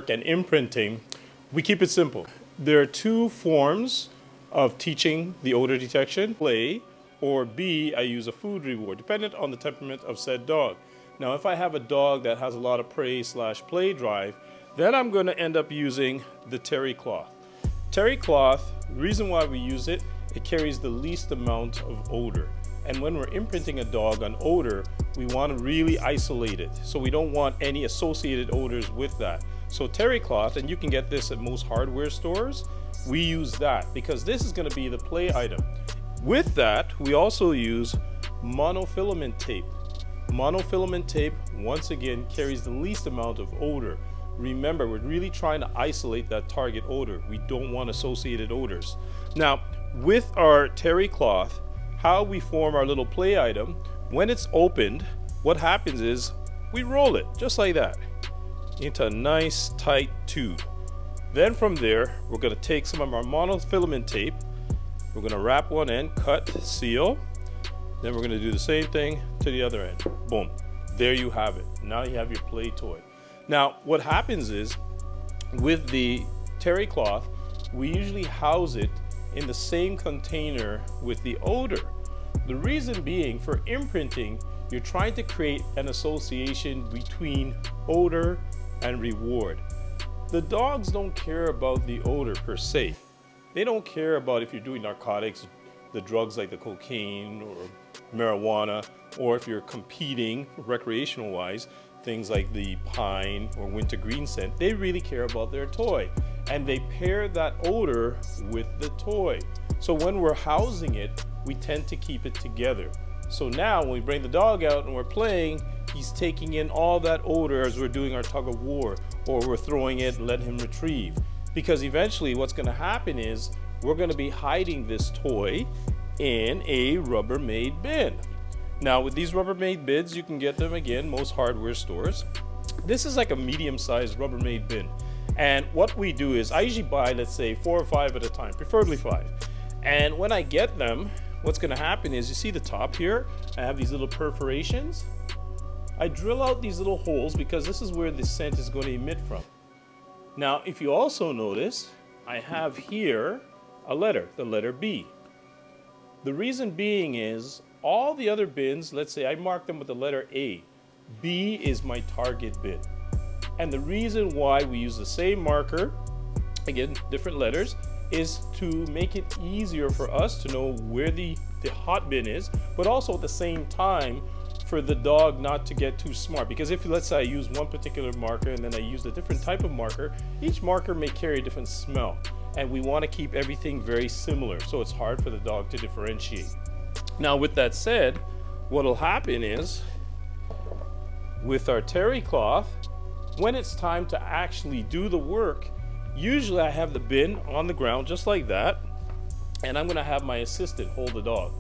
work and imprinting, we keep it simple. There are two forms of teaching the odor detection: play, or B, I use a food reward, dependent on the temperament of said dog. Now, if I have a dog that has a lot of prey/play drive, then I'm going to end up using the terry cloth. Terry cloth, reason why we use it, it carries the least amount of odor. And when we're imprinting a dog on odor, we want to really isolate it. So we don't want any associated odors with that. So terry cloth, and you can get this at most hardware stores, we use that because this is going to be the play item. With that, we also use monofilament tape. Monofilament tape, once again, carries the least amount of odor. Remember, we're really trying to isolate that target odor. We don't want associated odors. Now, with our terry cloth, how we form our little play item, when it's opened, what happens is we roll it just like that into a nice tight tube. Then from there, we're going to take some of our monofilament tape, we're going to wrap one end, cut, seal, then we're going to do the same thing to the other end. Boom. There you have it. Now you have your play toy. Now, what happens is, with the terry cloth, we usually house it in the same container with the odor. The reason being, for imprinting, you're trying to create an association between odor and reward. The dogs don't care about the odor per se. They don't care about if you're doing narcotics, the drugs like the cocaine or marijuana, or if you're competing recreational wise, things like the pine or wintergreen scent. They really care about their toy, and they pair that odor with the toy. So when we're housing it, we tend to keep it together. So now when we bring the dog out and we're playing, he's taking in all that odor as we're doing our tug of war, or we're throwing it and letting him retrieve. Because eventually what's going to happen is we're going to be hiding this toy in a Rubbermaid bin. Now, with these Rubbermaid bins, you can get them again most hardware stores. This is like a medium-sized Rubbermaid bin. And what we do is I usually buy, let's say, 4 or 5 at a time, preferably 5. And when I get them, what's going to happen is, you see the top here, I have these little perforations. I drill out these little holes because this is where the scent is going to emit from. Now, if you also notice, I have here a letter, the letter B. The reason being is, all the other bins, let's say I mark them with the letter A. B is my target bin. And the reason why we use the same marker, again, different letters, is to make it easier for us to know where the hot bin is, but also at the same time for the dog not to get too smart. Because if, let's say I use one particular marker and then I use a different type of marker, each marker may carry a different smell. And we want to keep everything very similar, so it's hard for the dog to differentiate. Now, with that said, what'll happen is, with our terry cloth, when it's time to actually do the work, usually I have the bin on the ground just like that, and I'm going to have my assistant hold the dog.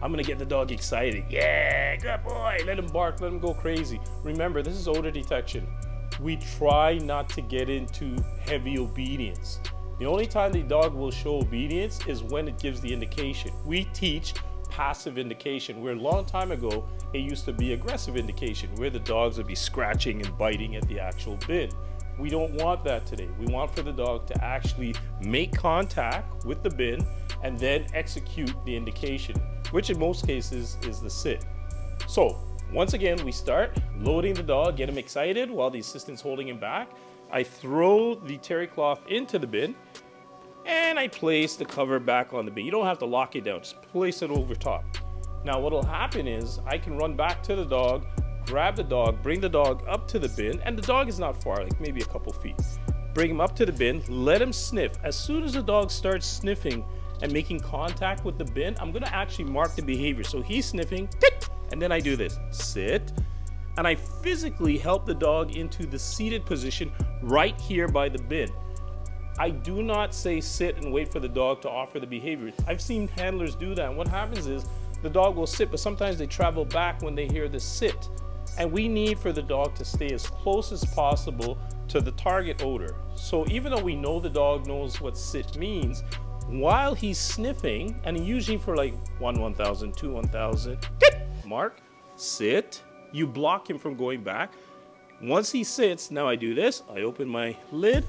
I'm going to get the dog excited. Yeah, good boy. Let him bark, let him go crazy. Remember, this is odor detection. We try not to get into heavy obedience. The only time the dog will show obedience is when it gives the indication. We teach passive indication, where a long time ago it used to be aggressive indication, where the dogs would be scratching and biting at the actual bin. We don't want that today. We want for the dog to actually make contact with the bin and then execute the indication, which in most cases is the sit. So once again, we start loading the dog, get him excited while the assistant's holding him back. I throw the terry cloth into the bin, and I place the cover back on the bin. You don't have to lock it down, just place it over top. Now what'll happen is I can run back to the dog, grab the dog, bring the dog up to the bin, and the dog is not far, like maybe a couple feet. Bring him up to the bin, let him sniff. As soon as the dog starts sniffing and making contact with the bin, I'm gonna actually mark the behavior. So he's sniffing, tick, and then I do this, sit, and I physically help the dog into the seated position right here by the bin. I do not say sit and wait for the dog to offer the behavior. I've seen handlers do that, and what happens is the dog will sit, but sometimes they travel back when they hear the sit. And we need for the dog to stay as close as possible to the target odor. So even though we know the dog knows what sit means, while he's sniffing, and usually for like 1,000, 2,000, mark, sit, you block him from going back. Once he sits, now I do this. I open my lid,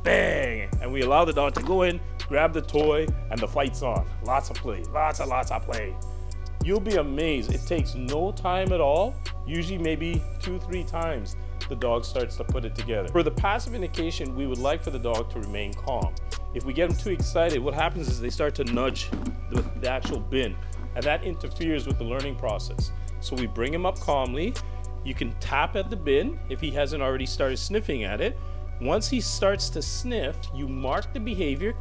bang, and we allow the dog to go in, grab the toy, and the fight's on. Lots of play, lots of play. You'll be amazed. It takes no time at all. Usually maybe 2-3 times the dog starts to put it together. For the passive indication, we would like for the dog to remain calm. If we get them too excited, what happens is they start to nudge the actual bin, and that interferes with the learning process. So we bring him up calmly. You can tap at the bin if he hasn't already started sniffing at it. Once he starts to sniff, you mark the behavior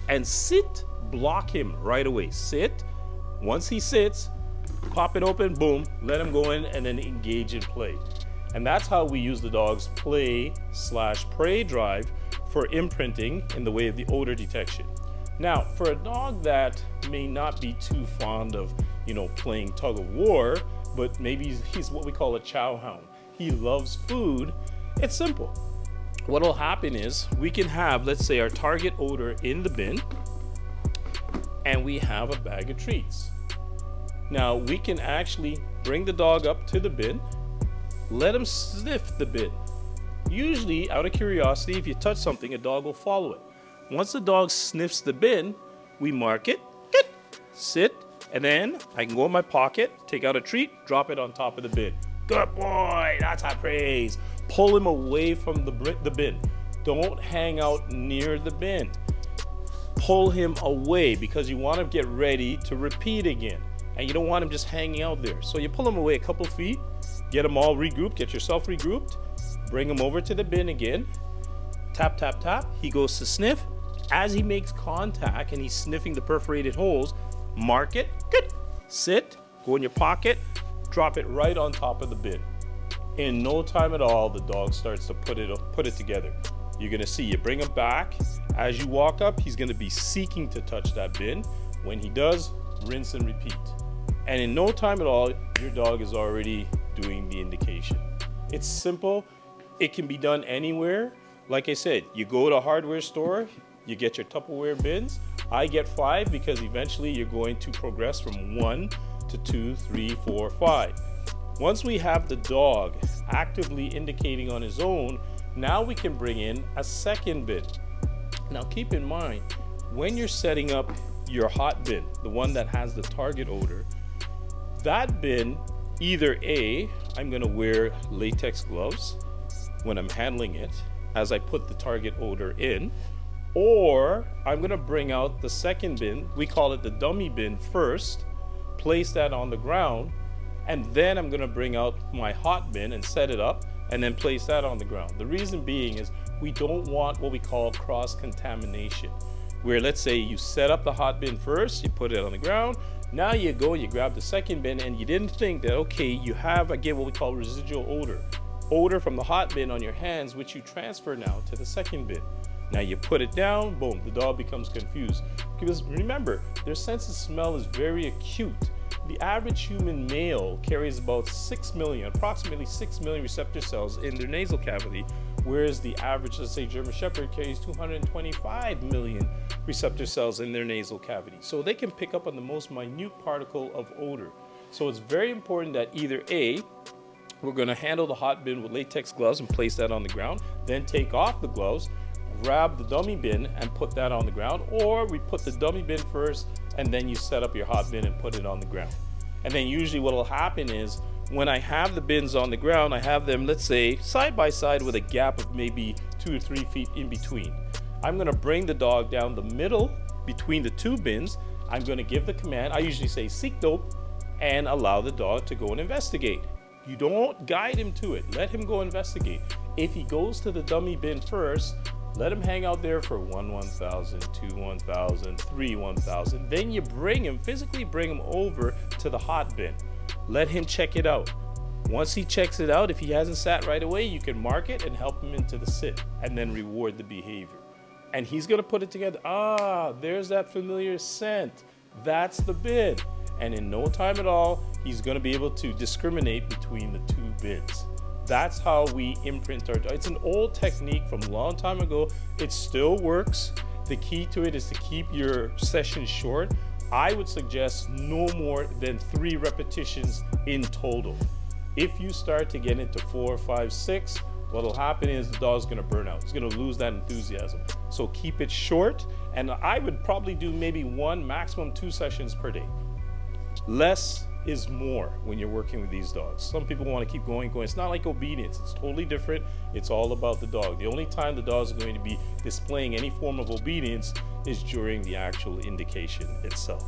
and sit, block him right away. Sit. Once he sits, pop it open, boom, let him go in and then engage in play. And that's how we use the dog's play/prey drive for imprinting in the way of the odor detection. Now, for a dog that may not be too fond of, playing tug of war, but maybe he's what we call a chow hound. He loves food. It's simple. What'll happen is we can have, let's say, our target odor in the bin, and we have a bag of treats. Now, we can actually bring the dog up to the bin, let him sniff the bin. Usually, out of curiosity, if you touch something, a dog will follow it. Once the dog sniffs the bin, we mark it, sit, and then I can go in my pocket, take out a treat, drop it on top of the bin. Good boy, that's our praise. Pull him away from the bin. Don't hang out near the bin. Pull him away because you want to get ready to repeat again. And you don't want him just hanging out there. So you pull him away a couple feet, get him all regrouped, get yourself regrouped, bring him over to the bin again, tap, tap, tap. He goes to sniff. As he makes contact and he's sniffing the perforated holes, mark it, good, sit, go in your pocket, drop it right on top of the bin. In no time at all, the dog starts to put it together. You're gonna see, you bring him back. As you walk up, he's gonna be seeking to touch that bin. When he does, rinse and repeat. And in no time at all, your dog is already doing the indication. It's simple. It can be done anywhere. Like I said, you go to a hardware store, you get your Tupperware bins. I get 5 because eventually you're going to progress from 1 to 2, 3, 4, 5. Once we have the dog actively indicating on his own, now we can bring in a second bin. Now keep in mind, when you're setting up your hot bin, the one that has the target odor, that bin, either A, I'm gonna wear latex gloves when I'm handling it as I put the target odor in, or I'm gonna bring out the second bin, we call it the dummy bin first, place that on the ground, and then I'm gonna bring out my hot bin and set it up and then place that on the ground. The reason being is we don't want what we call cross-contamination, where let's say you set up the hot bin first, you put it on the ground, now you go, you grab the second bin, and you didn't think that, okay, you have, again, what we call residual odor from the hot bin on your hands, which you transfer now to the second bin. Now you put it down, boom, the dog becomes confused. Because remember, their sense of smell is very acute. The average human male carries about approximately 6 million receptor cells in their nasal cavity, whereas the average, let's say, German Shepherd carries 225 million receptor cells in their nasal cavity. So they can pick up on the most minute particle of odor. So it's very important that either A, we're gonna handle the hot bin with latex gloves and place that on the ground, then take off the gloves, grab the dummy bin and put that on the ground, or we put the dummy bin first and then you set up your hot bin and put it on the ground. And then usually what will happen is when I have the bins on the ground, I have them, let's say, side by side with a gap of maybe 2 or 3 feet in between. I'm gonna bring the dog down the middle between the two bins. I'm gonna give the command, I usually say seek dope, and allow the dog to go and investigate. You don't guide him to it, let him go investigate. If he goes to the dummy bin first, let him hang out there for 1,000, 2, 1,000, 3, 1,000. Then you physically bring him over to the hot bin. Let him check it out. Once he checks it out, if he hasn't sat right away, you can mark it and help him into the sit and then reward the behavior. And he's gonna put it together. Ah, there's that familiar scent. That's the bin. And in no time at all, he's gonna be able to discriminate between the two bins. That's how we imprint our dog. It's an old technique from a long time ago. It still works. The key to it is to keep your session short. I would suggest no more than 3 repetitions in total. If you start to get into 4, 5, 6, what'll happen is the dog's gonna burn out. It's gonna lose that enthusiasm. So keep it short, and I would probably do maybe 1, maximum 2 sessions per day. Less is more when you're working with these dogs. Some people want to keep going. It's not like obedience. It's totally different. It's all about the dog. The only time the dog is going to be displaying any form of obedience is during the actual indication itself.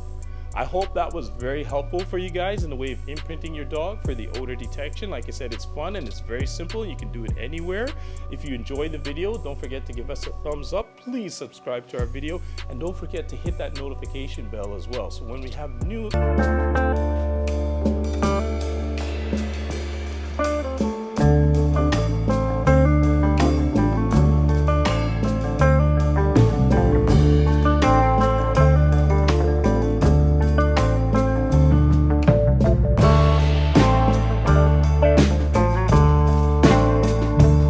I hope that was very helpful for you guys in the way of imprinting your dog for the odor detection. Like I said, it's fun and it's very simple. You can do it anywhere. If you enjoyed the video, don't forget to give us a thumbs up. Please subscribe to our video, and don't forget to hit that notification bell as well. So when we have new